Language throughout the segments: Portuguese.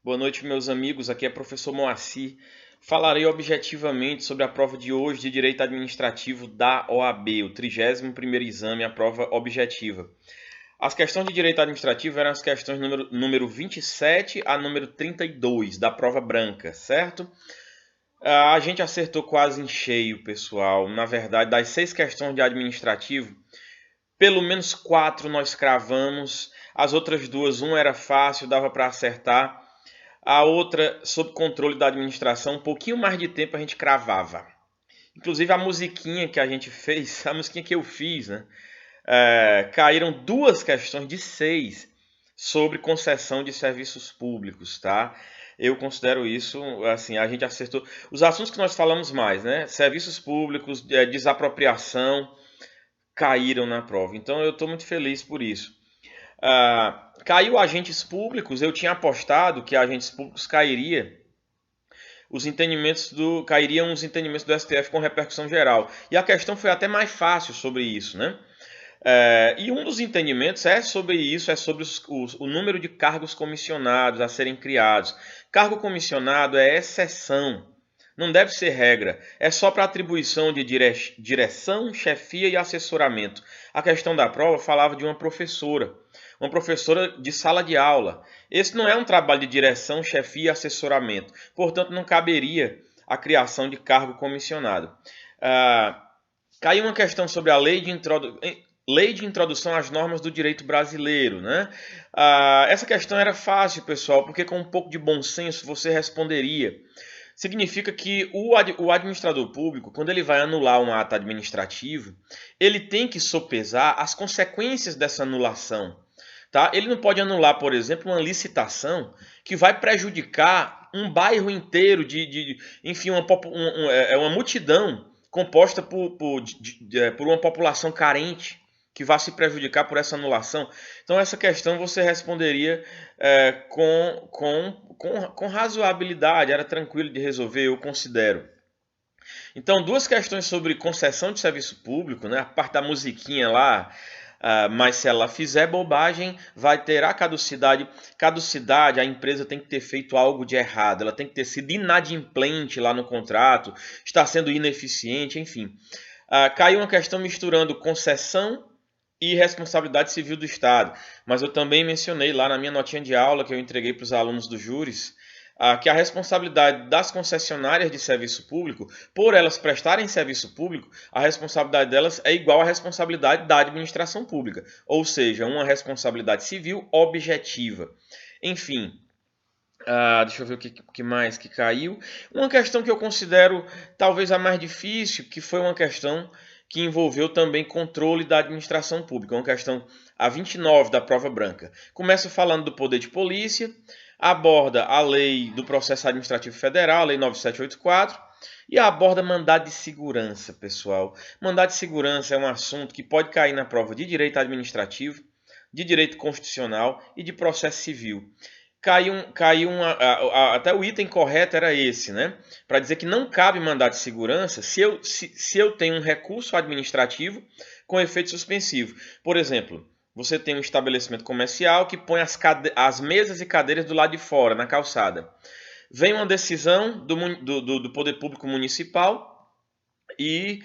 Boa noite, meus amigos. Aqui é o professor Moacir. Falarei objetivamente sobre a prova de hoje de Direito Administrativo da OAB, o 31º exame, a prova objetiva. As questões de Direito Administrativo eram as questões número 27 a número 32 da prova branca, certo? A gente acertou quase em cheio, pessoal. Na verdade, das 6 questões de administrativo, pelo menos 4 nós cravamos. As outras duas, uma era fácil, dava para acertar. A outra, sob controle da administração, um pouquinho mais de tempo a gente cravava. Inclusive a musiquinha que a gente fez, a musiquinha que eu fiz, né? Caíram duas questões de 6 sobre concessão de serviços públicos, tá? Eu considero isso, assim, a gente acertou. Os assuntos que nós falamos mais, né? Serviços públicos, desapropriação, caíram na prova. Então eu estou muito feliz por isso. Caiu agentes públicos, eu tinha apostado que agentes públicos cairiam os entendimentos do STF com repercussão geral. E a questão foi até mais fácil sobre isso, né? E um dos entendimentos é sobre isso, é sobre o número de cargos comissionados a serem criados. Cargo comissionado é exceção, não deve ser regra. É só para atribuição de direção, chefia e assessoramento. A questão da prova falava de uma professora de sala de aula. Esse não é um trabalho de direção, chefia e assessoramento. Portanto, não caberia a criação de cargo comissionado. Caiu uma questão sobre a lei de introdução às normas do direito brasileiro, né? Essa questão era fácil, pessoal, porque com um pouco de bom senso você responderia. Significa que o administrador público, quando ele vai anular um ato administrativo, ele tem que sopesar as consequências dessa anulação. Tá? Ele não pode anular, por exemplo, uma licitação que vai prejudicar um bairro inteiro, enfim, uma multidão composta por uma população carente que vai se prejudicar por essa anulação. Então, essa questão você responderia com razoabilidade, era tranquilo de resolver, eu considero. Então, duas questões sobre concessão de serviço público, né? A parte da musiquinha lá, mas se ela fizer bobagem, vai ter a caducidade. Caducidade, a empresa tem que ter feito algo de errado, ela tem que ter sido inadimplente lá no contrato, está sendo ineficiente, enfim. Caiu uma questão misturando concessão e responsabilidade civil do Estado. Mas eu também mencionei lá na minha notinha de aula que eu entreguei para os alunos do júris, que a responsabilidade das concessionárias de serviço público, por elas prestarem serviço público, a responsabilidade delas é igual à responsabilidade da administração pública, ou seja, uma responsabilidade civil objetiva. Enfim, deixa eu ver o que mais que caiu. Uma questão que eu considero talvez a mais difícil, que foi uma questão que envolveu também controle da administração pública, uma questão a 29 da prova branca. Começa falando do poder de polícia, aborda a lei do processo administrativo federal, a lei 9784, e aborda mandado de segurança, pessoal. Mandado de segurança é um assunto que pode cair na prova de direito administrativo, de direito constitucional e de processo civil. Até o item correto era esse, né? Para dizer que não cabe mandado de segurança se eu tenho um recurso administrativo com efeito suspensivo. Por exemplo, você tem um estabelecimento comercial que põe as mesas e cadeiras do lado de fora, na calçada. Vem uma decisão do Poder Público Municipal e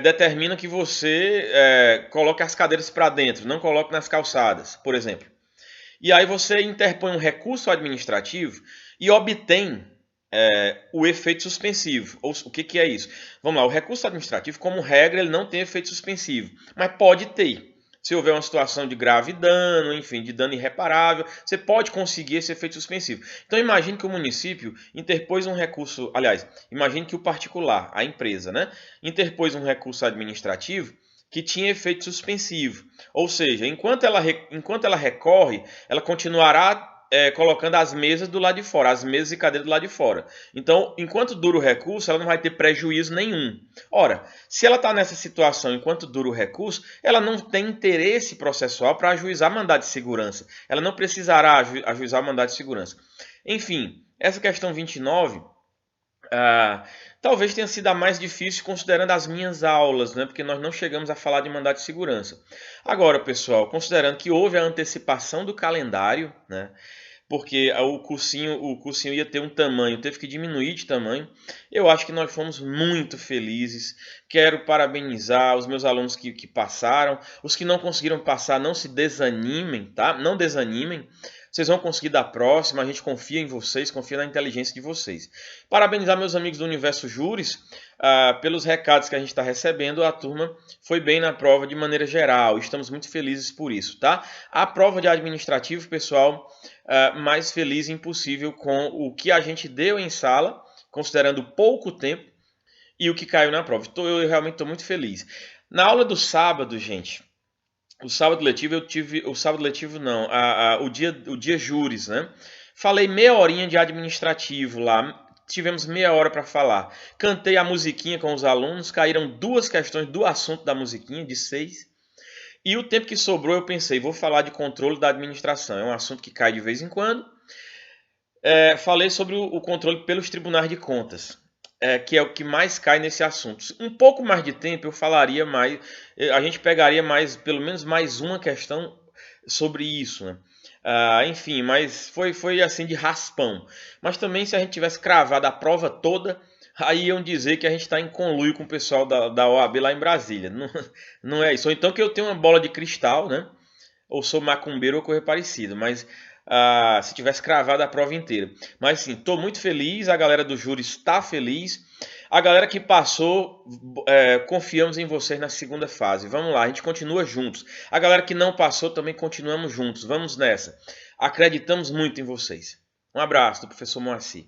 determina que você coloque as cadeiras para dentro, não coloque nas calçadas, por exemplo. E aí você interpõe um recurso administrativo e obtém o efeito suspensivo. O que é isso? Vamos lá, o recurso administrativo, como regra, ele não tem efeito suspensivo, mas pode ter. Se houver uma situação de grave dano, enfim, de dano irreparável, você pode conseguir esse efeito suspensivo. Então imagine que o município interpôs um recurso, aliás, imagine que o particular, a empresa, né, interpôs um recurso administrativo que tinha efeito suspensivo. Ou seja, enquanto ela recorre, ela continuará colocando as mesas do lado de fora, as mesas e cadeiras do lado de fora. Então, enquanto dura o recurso, ela não vai ter prejuízo nenhum. Ora, se ela está nessa situação enquanto dura o recurso, ela não tem interesse processual para ajuizar mandado de segurança. Ela não precisará ajuizar o mandado de segurança. Enfim, essa questão 29 talvez tenha sido a mais difícil considerando as minhas aulas, né? Porque nós não chegamos a falar de mandado de segurança. Agora, pessoal, considerando que houve a antecipação do calendário, né? porque o cursinho ia ter um tamanho, teve que diminuir de tamanho. Eu acho que nós fomos muito felizes. Quero parabenizar os meus alunos que passaram. Os que não conseguiram passar, não se desanimem, tá? Não desanimem. Vocês vão conseguir da próxima, a gente confia em vocês, confia na inteligência de vocês. Parabenizar meus amigos do Universo Júris, pelos recados que a gente está recebendo. A turma foi bem na prova de maneira geral, estamos muito felizes por isso, tá? A prova de administrativo, pessoal, mais feliz impossível com o que a gente deu em sala, considerando pouco tempo, e o que caiu na prova. Eu realmente estou muito feliz. Na aula do sábado, gente, o sábado letivo eu tive. O sábado letivo não, o dia júris, né? Falei meia horinha de administrativo lá. Tivemos meia hora para falar. Cantei a musiquinha com os alunos, caíram 2 questões do assunto da musiquinha, de 6. E o tempo que sobrou eu pensei, vou falar de controle da administração. É um assunto que cai de vez em quando. Falei sobre o controle pelos tribunais de contas, que é o que mais cai nesse assunto. Um pouco mais de tempo eu falaria mais, a gente pegaria mais, pelo menos mais uma questão sobre isso, né? Enfim, mas foi assim de raspão. Mas também se a gente tivesse cravado a prova toda, aí iam dizer que a gente está em conluio com o pessoal da OAB lá em Brasília. Não, não é isso. Ou então que eu tenho uma bola de cristal, né? Ou sou macumbeiro ou coisa parecida, mas se tivesse cravado a prova inteira. Mas sim, estou muito feliz, a galera do júri está feliz. A galera que passou, confiamos em vocês na segunda fase. Vamos lá, a gente continua juntos. A galera que não passou também continuamos juntos. Vamos nessa. Acreditamos muito em vocês. Um abraço do professor Moacir.